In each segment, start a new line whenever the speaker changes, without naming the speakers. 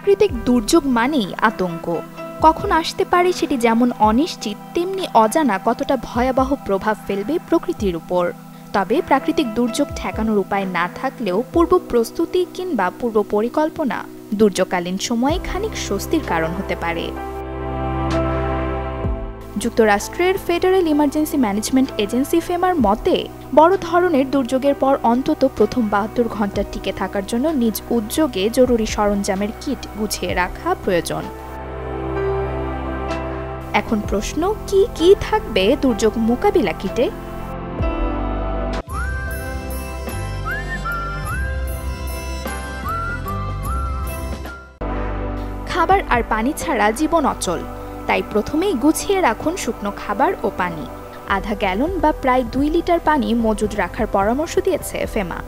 প্রাকৃতিক দুর্যোগ মানেই আতঙ্ক। কখন আসতে পারে সেটি যেমন অনিশ্চিত, তেমনি অজানা কতটা ভয়াবহ প্রভাব ফেলবে প্রকৃতির উপর। তবে প্রাকৃতিক দুর্যোগ ঠেকানোর উপায় না থাকলেও পূর্ব প্রস্তুতি কিংবা পূর্ব পরিকল্পনা দুর্যোগকালীন সময়ে খানিক স্বস্তির কারণ হতে পারে। যুক্তরাষ্ট্রের federal emergency management agency famer মতে, বড় ধরনের দুর্যোগের পর অন্তত প্রথম ৭২ ঘণ্টা টিকে থাকার জন্য নিজ উদ্যোগে জরুরি সরঞ্জামের কিট গুছিয়ে রাখা প্রয়োজন। এখন প্রশ্ন, কি কি থাকবে দুর্যোগ মোকাবিলা কিটে? খাবার আর পানি ছাড়া জীবন অচল, তাই প্রথমেই গুছিয়ে রাখুন শুকনো খাবার ও পানি। আধা গ্যালন বা প্রায় ২ লিটার পানি মজুদ রাখার পরামর্শ দিয়েছে ফেমা।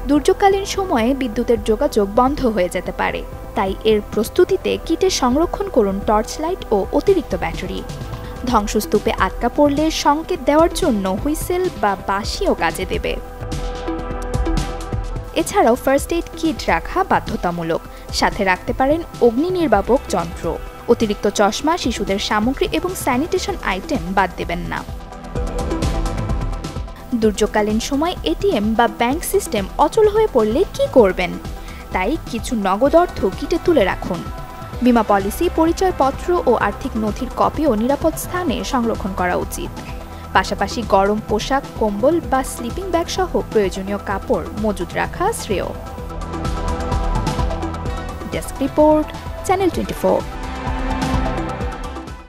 দুর্যোগকালীন সময়ে বিদ্যুতের যোগাযোগ বন্ধ হয়ে যেতে পারে, তাই এর প্রস্তুতিতে কিটে সংরক্ষণ করুন টর্চ লাইট ও অতিরিক্ত ব্যাটারি। ধ্বংসস্তূপে আটকা পড়লে সংকেত দেওয়ার জন্য হুইসেল বা বাঁশিও কাজে দেবে। এছাড়াও ফার্স্ট এইড কিট রাখা বাধ্যতামূলক। সাথে রাখতে পারেন অগ্নি নির্বাপক যন্ত্র। অতিরিক্ত চশমা, শিশুদের সামগ্রী এবং স্যানিটেশন আইটেম বাদ দেবেন না। দুর্যোগকালীন সময় এটিএম বা ব্যাংক সিস্টেম অচল হয়ে পড়লে কি করবেন? তাই কিছু নগদ অর্থ কিটে তুলে রাখুন। বীমা পলিসি, পরিচয়পত্র ও আর্থিক নথির কপিও নিরাপদ স্থানে সংরক্ষণ করা উচিত। পাশাপাশি গরম পোশাক, কম্বল বা স্লিপিং ব্যাগ সহ প্রয়োজনীয় কাপড় মজুদ রাখা শ্রেয়। Desk report, channel 24।